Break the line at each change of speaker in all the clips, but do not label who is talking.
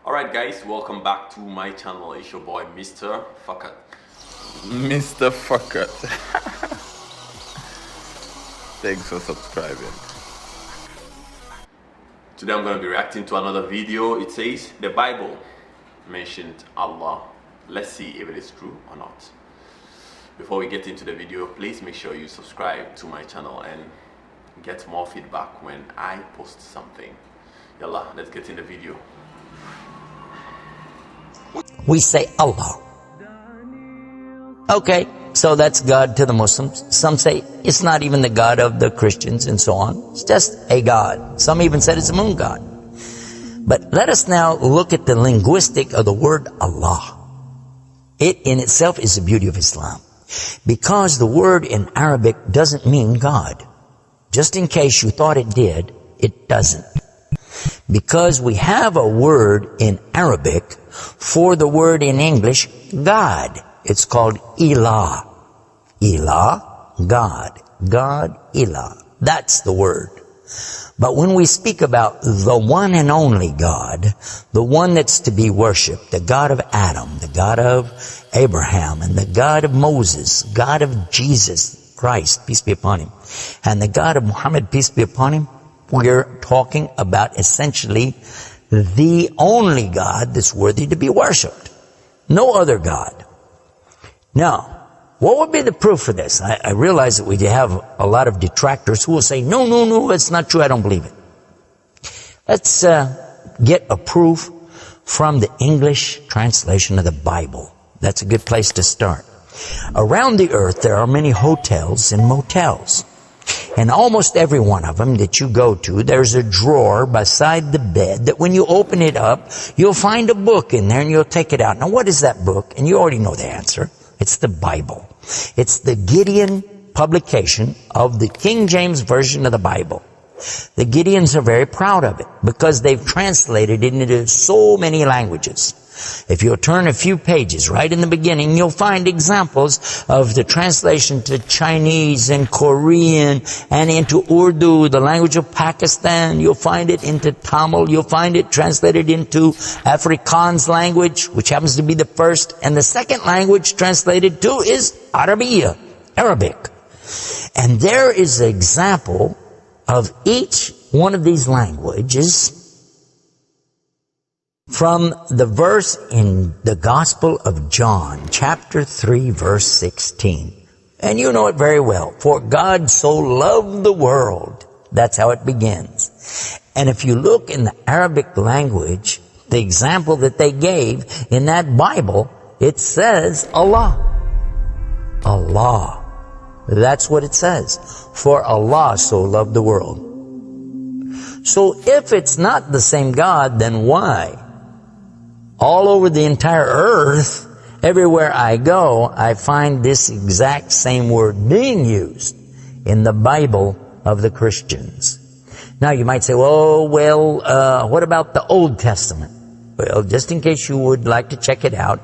Alright guys, welcome back to my channel. It's your boy mrfaqat.
mrfaqat. Thanks for subscribing.
Today I'm going to be reacting to another video. It says the Bible mentioned Allah. Let's see if it is true or not. Before we get into the video, please make sure you subscribe to my channel and get more feedback when I post something. Yalla, let's get in the video.
We say Allah. Okay, so that's God to the Muslims. Some say it's not even the God of the Christians and so on. It's just a God. Some even said it's a moon god. But let us now look at the linguistic of the word Allah. It in itself is the beauty of Islam. Because the word in Arabic doesn't mean God. Just in case you thought it did, it doesn't. Because we have a word in Arabic for the word in English, God. It's called Ilah. Ilah, God. God, Ilah. That's the word. But when we speak about the one and only God, the one that's to be worshipped, the God of Adam, the God of Abraham, and the God of Moses, God of Jesus Christ, peace be upon him, and the God of Muhammad, peace be upon him, we're talking about essentially the only God that's worthy to be worshipped. No other God. Now, what would be the proof for this? I realize that we have a lot of detractors who will say, no, it's not true, I don't believe it. Let's get a proof from the English translation of the Bible. That's a good place to start. Around the earth, there are many hotels and motels. And almost every one of them that you go to, there's a drawer beside the bed that when you open it up, you'll find a book in there and you'll take it out. Now, what is that book? And you already know the answer. It's the Bible. It's the Gideon publication of the King James Version of the Bible. The Gideons are very proud of it because they've translated it into so many languages. If you'll turn a few pages right in the beginning, you'll find examples of the translation to Chinese and Korean and into Urdu, the language of Pakistan. You'll find it into Tamil. You'll find it translated into Afrikaans language, which happens to be the first. And the second language translated to is Arabiya, Arabic. And there is an example of each one of these languages from the verse in the Gospel of John, chapter 3, verse 16. And you know it very well. For God so loved the world. That's how it begins. And if you look in the Arabic language, the example that they gave in that Bible, it says Allah. Allah. That's what it says. For Allah so loved the world. So if it's not the same God, then why? All over the entire earth, everywhere I go, I find this exact same word being used in the Bible of the Christians. Now you might say, what about the Old Testament? Well, just in case you would like to check it out,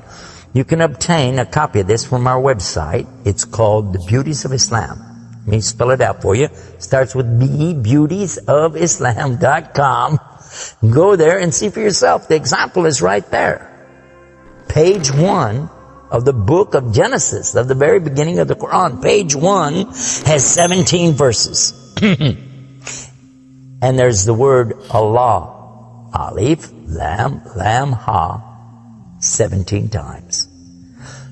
you can obtain a copy of this from our website. It's called The Beauties of Islam. Let me spell it out for you. It starts with B, beautiesofislam.com. Go there and see for yourself. The example is right there. Page 1 of the book of Genesis, of the very beginning of the Quran. Page 1 has 17 verses. And there's the word Allah. Alif, Lam, Ha. 17 times.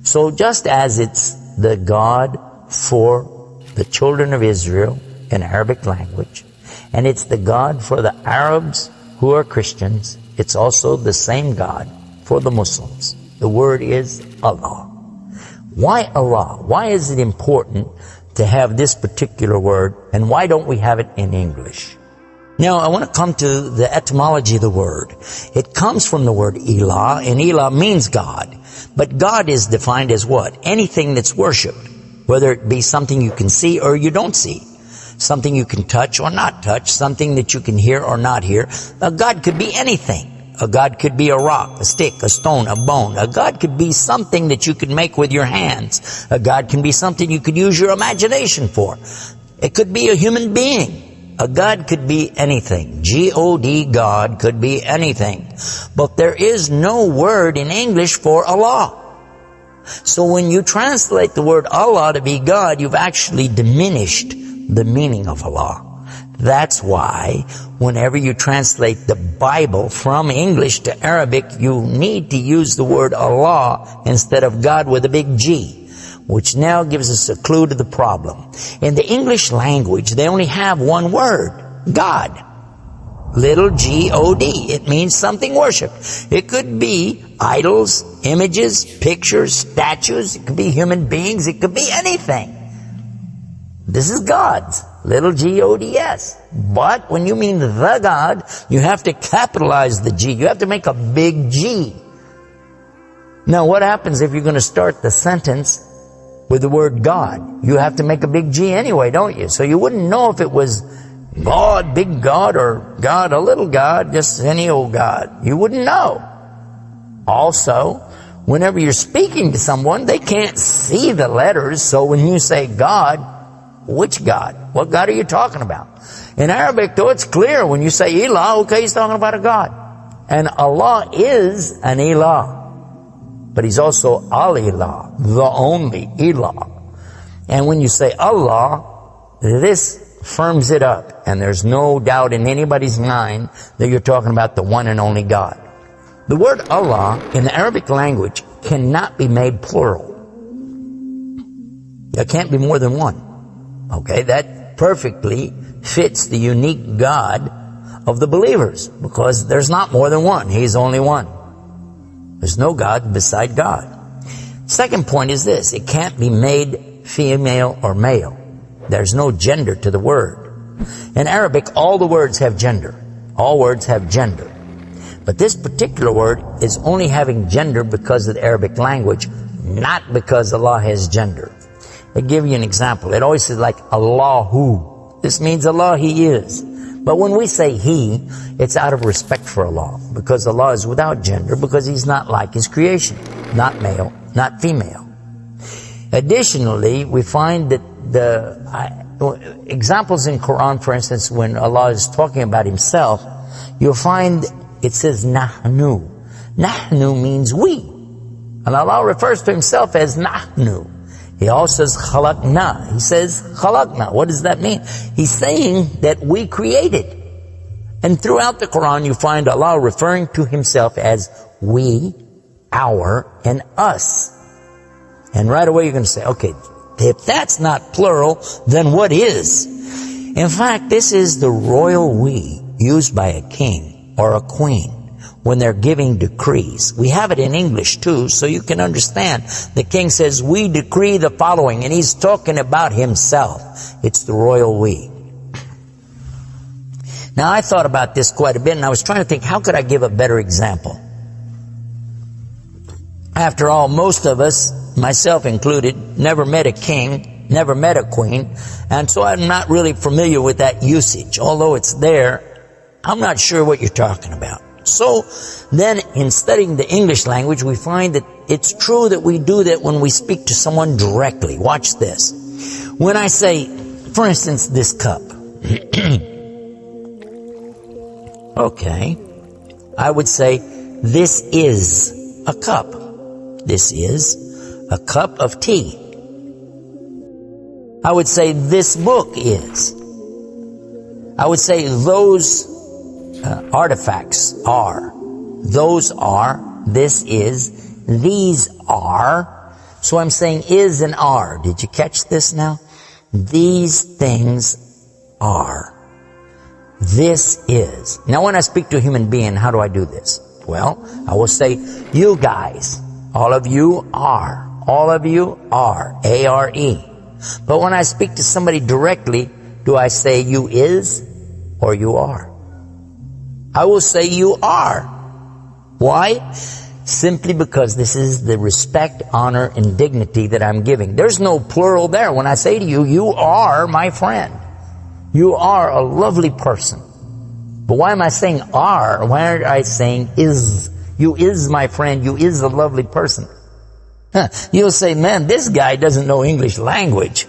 So just as it's the God for the children of Israel in Arabic language, and it's the God for the Arabs who are Christians, it's also the same God for the Muslims. The word is Allah. Why Allah? Why is it important to have this particular word, and why don't we have it in English? Now, I want to come to the etymology of the word. It comes from the word Ilah, and Ilah means God. But God is defined as what? Anything that's worshipped, whether it be something you can see or you don't see, something you can touch or not touch, something that you can hear or not hear. A God could be anything. A God could be a rock, a stick, a stone, a bone. A God could be something that you could make with your hands. A God can be something you could use your imagination for. It could be a human being. A God could be anything. G-O-D, God could be anything. But there is no word in English for Allah. So when you translate the word Allah to be God, you've actually diminished the meaning of Allah. That's why whenever you translate the Bible from English to Arabic, you need to use the word Allah instead of God with a big G, which now gives us a clue to the problem. In the English language, they only have one word, God. Little G-O-D. It means something worshipped. It could be idols, images, pictures, statues. It could be human beings. It could be anything. This is God's. Little G-O-D-S. But when you mean the God, you have to capitalize the G. You have to make a big G. Now, what happens if you're going to start the sentence with the word God? You have to make a big G anyway, don't you? So you wouldn't know if it was God, big God, or God, a little God, just any old God. You wouldn't know. Also, whenever you're speaking to someone, they can't see the letters. So when you say God, which God? What God are you talking about? In Arabic, though, it's clear. When you say Ilah, okay, he's talking about a God. And Allah is an Ilah. But he's also Al-Ilah, the only Ilah. And when you say Allah, this firms it up. And there's no doubt in anybody's mind that you're talking about the one and only God. The word Allah in the Arabic language cannot be made plural. There can't be more than one. Okay, that perfectly fits the unique God of the believers, because there's not more than one. He's only one. There's no God beside God. Second point is this: it can't be made female or male. There's no gender to the word. In Arabic, all the words have gender. All words have gender. But this particular word is only having gender because of the Arabic language, not because Allah has gender. I'll give you an example. It always says like Allahu. This means Allah, He is. But when we say He, it's out of respect for Allah, because Allah is without gender, because He's not like His creation. Not male, not female. Additionally, we find that the examples in Quran, for instance, when Allah is talking about Himself, you'll find it says Nahnu. Nahnu means we. And Allah refers to Himself as Nahnu. He also says khalaqna. He says khalaqna. What does that mean? He's saying that we created. And throughout the Quran you find Allah referring to Himself as we, our, and us. And right away you're going to say, okay, if that's not plural, then what is? In fact, this is the royal we used by a king or a queen when they're giving decrees. We have it in English too, so you can understand. The king says, we decree the following, and he's talking about himself. It's the royal we. Now, I thought about this quite a bit, and I was trying to think, how could I give a better example? After all, most of us, myself included, never met a king, never met a queen, and so I'm not really familiar with that usage. Although it's there, I'm not sure what you're talking about. So then in studying the English language, we find that it's true that we do that when we speak to someone directly. Watch this. When I say, for instance, this cup. Okay. I would say, this is a cup. This is a cup of tea. I would say, this book is. I would say, those artifacts are. Those are. This is. These are. So I'm saying is and are. Did you catch this now? These things are. This is. Now when I speak to a human being, how do I do this? Well, I will say, you guys, all of you are. All of you are. A-R-E. But when I speak to somebody directly, do I say you is or you are? I will say you are. Why? Simply because this is the respect, honor, and dignity that I'm giving. There's no plural there. When I say to you, you are my friend. You are a lovely person. But why am I saying are? Why aren't I saying is? You is my friend. You is a lovely person. You'll say, man, this guy doesn't know English language.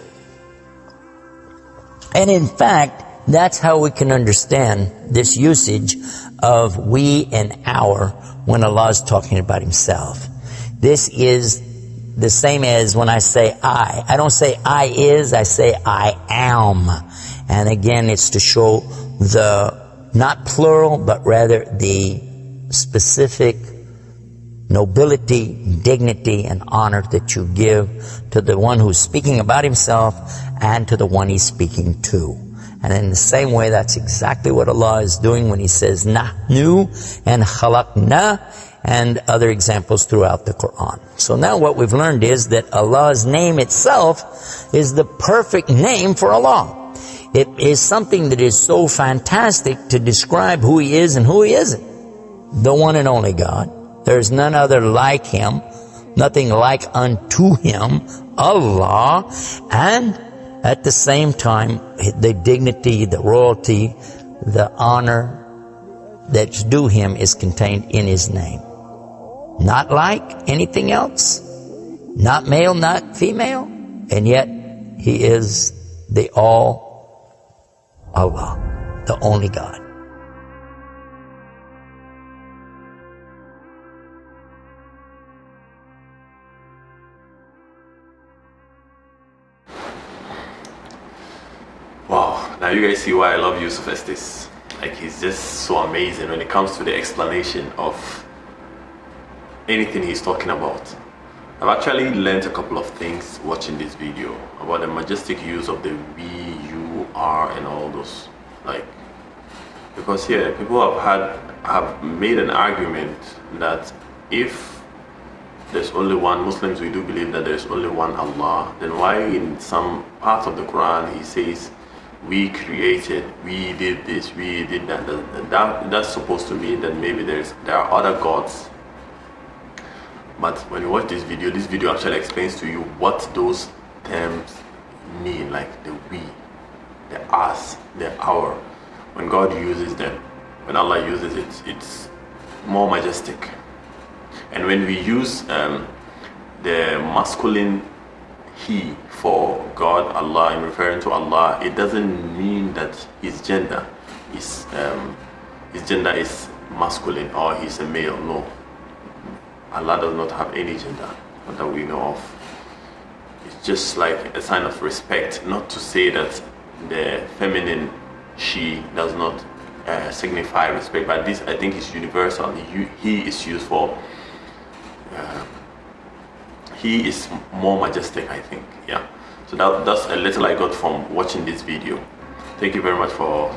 And in fact, that's how we can understand this usage of we and our when Allah is talking about himself. This is the same as when I say I. I don't say I is, I say I am. And again, it's to show the, not plural, but rather the specific nobility, dignity, and honor that you give to the one who's speaking about himself and to the one he's speaking to. And in the same way, that's exactly what Allah is doing when he says nahnu and khalaqna and other examples throughout the Quran. So now what we've learned is that Allah's name itself is the perfect name for Allah. It is something that is so fantastic to describe who he is and who he isn't. The one and only God. There's none other like him, nothing like unto him, Allah, and at the same time, the dignity, the royalty, the honor that's due him is contained in his name. Not like anything else, not male, not female, and yet he is the all Allah, the only God.
Wow, now you guys see why I love Yūsuf Estes. Like, he's just so amazing when it comes to the explanation of anything he's talking about. I've actually learned a couple of things watching this video about the majestic use of the we, you, are, and all those. Like, because here people have made an argument that if there's only one, Muslims, we do believe that there's only one Allah, then why in some parts of the Quran he says we created, we did this, we did that? That's supposed to mean that maybe there are other gods. But when you watch this video actually explains to you what those terms mean, like the we, the us, the our. When God uses them, when Allah uses it, it's more majestic. And when we use the masculine he for God, Allah, in referring to Allah, it doesn't mean that his gender is masculine or he's a male. No, Allah does not have any gender that we know of. It's just like a sign of respect, not to say that the feminine she does not signify respect, but this I think is universal. He is used for he is more majestic, I think. Yeah, so that's a little I got from watching this video. Thank you very much for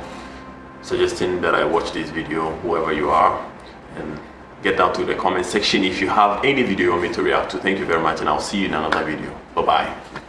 suggesting that I watch this video, whoever you are, and get down to the comment section if you have any video you want me to react to. Thank you very much, and I'll see you in another video. Bye bye.